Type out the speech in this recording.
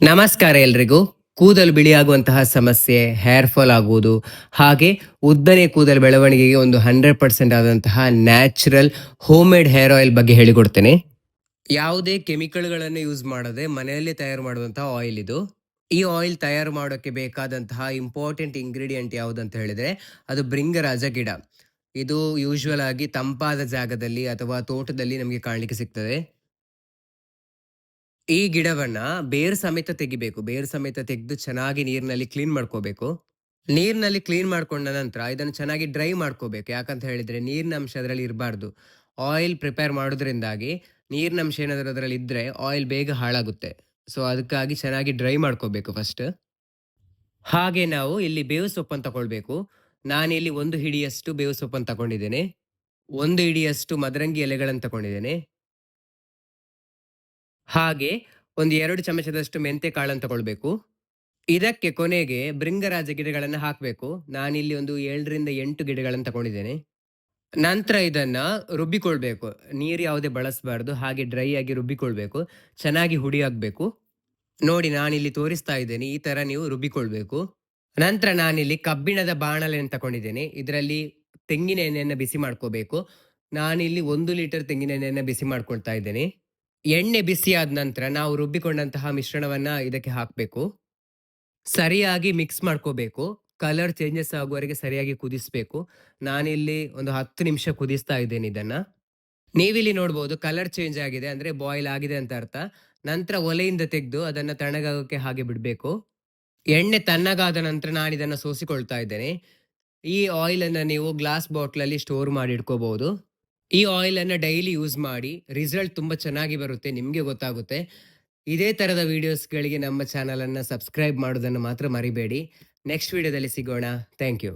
ನಮಸ್ಕಾರ ಎಲ್ರಿಗೂ. ಕೂದಲು ಬಿಳಿಯಾಗುವಂತಹ ಸಮಸ್ಯೆ, ಹೇರ್ ಫಾಲ್ ಆಗುವುದು, ಹಾಗೆ ಉದ್ದನೆ ಕೂದಲು ಬೆಳವಣಿಗೆಗೆ ಒಂದು 100% ಆದಂತಹ natural home made hair oil ಬಗ್ಗೆ ಹೇಳಿಕೊಡ್ತೇನೆ. ಯಾವುದೇ ಕೆಮಿಕಲ್ಗಳನ್ನು ಯೂಸ್ ಮಾಡದೆ ಮನೆಯಲ್ಲೇ ತಯಾರು ಮಾಡುವಂತಹ ಆಯಿಲ್ ಇದು. ಈ ಆಯಿಲ್ ತಯಾರು ಮಾಡೋಕ್ಕೆ ಬೇಕಾದಂತಹ ಇಂಪಾರ್ಟೆಂಟ್ ಇಂಗ್ರೀಡಿಯೆಂಟ್ ಯಾವುದಂತ ಹೇಳಿದ್ರೆ ಅದು ಭೃಂಗರಾಜ ಗಿಡ. ಇದು ಯೂಶುವಲ್ ಆಗಿ ತಂಪಾದ ಜಾಗದಲ್ಲಿ ಅಥವಾ ತೋಟದಲ್ಲಿ ನಮಗೆ ಕಾಣಲಿಕ್ಕೆ ಸಿಗ್ತದೆ. ಈ ಗಿಡವನ್ನ ಬೇರು ಸಮೇತ ತೆಗಿಬೇಕು. ಬೇರು ಸಮೇತ ತೆಗೆದು ಚೆನ್ನಾಗಿ ನೀರಿನಲ್ಲಿ ಕ್ಲೀನ್ ಮಾಡ್ಕೋಬೇಕು. ನೀರಿನಲ್ಲಿ ಕ್ಲೀನ್ ಮಾಡ್ಕೊಂಡ ನಂತರ ಇದನ್ನು ಚೆನ್ನಾಗಿ ಡ್ರೈ ಮಾಡ್ಕೋಬೇಕು. ಯಾಕಂತ ಹೇಳಿದ್ರೆ ನೀರಿನ ಅಂಶ ಅದರಲ್ಲಿ ಇರಬಾರ್ದು. ಆಯಿಲ್ ಪ್ರಿಪೇರ್ ಮಾಡೋದ್ರಿಂದಾಗಿ ನೀರಿನ ಅಂಶ ಏನಾದರೂ ಅದರಲ್ಲಿ ಇದ್ರೆ ಆಯಿಲ್ ಬೇಗ ಹಾಳಾಗುತ್ತೆ. ಸೊ ಅದಕ್ಕಾಗಿ ಚೆನ್ನಾಗಿ ಡ್ರೈ ಮಾಡ್ಕೋಬೇಕು ಫಸ್ಟ್. ಹಾಗೆ ನಾವು ಇಲ್ಲಿ ಬೇವು ಸೊಪ್ಪನ್ನು ತಗೊಳ್ಬೇಕು. ನಾನಿಲ್ಲಿ 1 ಹಿಡಿಯಷ್ಟು ಬೇವು ಸೊಪ್ಪನ್ನು ತಗೊಂಡಿದ್ದೇನೆ. 1 ಹಿಡಿಯಷ್ಟು ಮದರಂಗಿ ಎಲೆಗಳನ್ನು ತಗೊಂಡಿದ್ದೇನೆ. ಹಾಗೆ ಒಂದು 2 ಚಮಚದಷ್ಟು ಮೆಂತೆ ಕಾಳನ್ನು ತಗೊಳ್ಬೇಕು. ಇದಕ್ಕೆ ಕೊನೆಗೆ ಭೃಂಗರಾಜ ಗಿಡಗಳನ್ನು ಹಾಕಬೇಕು. ನಾನಿಲ್ಲಿ ಒಂದು 7 ರಿಂದ 8 ಗಿಡಗಳನ್ನು ತಗೊಂಡಿದ್ದೇನೆ. ನಂತರ ಇದನ್ನ ರುಬ್ಬಿಕೊಳ್ಬೇಕು. ನೀರು ಯಾವುದೇ ಬಳಸಬಾರ್ದು. ಹಾಗೆ ಡ್ರೈ ಆಗಿ ರುಬ್ಬಿಕೊಳ್ಬೇಕು. ಚೆನ್ನಾಗಿ ಹುಡಿ ಆಗ್ಬೇಕು. ನೋಡಿ ನಾನಿಲ್ಲಿ ತೋರಿಸ್ತಾ ಇದ್ದೇನೆ. ಈ ತರ ನೀವು ರುಬ್ಬಿಕೊಳ್ಬೇಕು. ನಂತರ ನಾನಿಲ್ಲಿ ಕಬ್ಬಿಣದ ಬಾಣಲೆಯನ್ನು ತಗೊಂಡಿದ್ದೇನೆ. ಇದರಲ್ಲಿ ತೆಂಗಿನ ಎಣ್ಣೆಯನ್ನ ಬಿಸಿ ಮಾಡ್ಕೋಬೇಕು. ನಾನಿಲ್ಲಿ 1 ಲೀಟರ್ ತೆಂಗಿನ ಎಣ್ಣೆಯನ್ನ ಬಿಸಿ ಮಾಡ್ಕೊಳ್ತಾ ಇದ್ದೇನೆ. ಎಣ್ಣೆ ಬಿಸಿಯಾದ ನಂತರ ನಾವು ರುಬ್ಬಿಕೊಂಡಂತಹ ಮಿಶ್ರಣವನ್ನ ಇದಕ್ಕೆ ಹಾಕಬೇಕು. ಸರಿಯಾಗಿ ಮಿಕ್ಸ್ ಮಾಡ್ಕೋಬೇಕು. ಕಲರ್ ಚೇಂಜಸ್ ಆಗುವವರೆಗೆ ಸರಿಯಾಗಿ ಕುದಿಸ್ಬೇಕು. ನಾನಿಲ್ಲಿ ಒಂದು 10 ನಿಮಿಷ ಕುದಿಸ್ತಾ ಇದ್ದೇನೆ ಇದನ್ನ. ನೀವಿಲ್ಲಿ ನೋಡ್ಬೋದು ಕಲರ್ ಚೇಂಜ್ ಆಗಿದೆ ಅಂದ್ರೆ ಬಾಯ್ಲ್ ಆಗಿದೆ ಅಂತ ಅರ್ಥ. ನಂತರ ಒಲೆಯಿಂದ ತೆಗೆದು ಅದನ್ನ ತಣ್ಣಗಾಗೋಕೆ ಹಾಗೆ ಬಿಡಬೇಕು. ಎಣ್ಣೆ ತಣ್ಣಗಾದ ನಂತರ ನಾನಿದನ್ನ ಸೋಸಿಕೊಳ್ತಾ ಇದ್ದೇನೆ. ಈ ಆಯಿಲ್ ಅನ್ನ ನೀವು ಗ್ಲಾಸ್ ಬಾಟ್ಲಲ್ಲಿ ಸ್ಟೋರ್ ಮಾಡಿ ಇಟ್ಕೋಬಹುದು. ಈ ಆಯಿಲ್ ಅನ್ನ ಡೈಲಿ ಯೂಸ್ ಮಾಡಿ. ರಿಸಲ್ಟ್ ತುಂಬಾ ಚೆನ್ನಾಗಿ ಬರುತ್ತೆ. ನಿಮ್ಗೆ ಗೊತ್ತಾಗುತ್ತೆ. ಇದೇ ತರದ ವಿಡಿಯೋಸ್ಗಳಿಗೆ ನಮ್ಮ ಚಾನಲ್ ಅನ್ನ ಸಬ್ಸ್ಕ್ರೈಬ್ ಮಾಡೋದನ್ನು ಮಾತ್ರ ಮರಿಬೇಡಿ. ನೆಕ್ಸ್ಟ್ ವಿಡಿಯೋದಲ್ಲಿ ಸಿಗೋಣ. Thank you.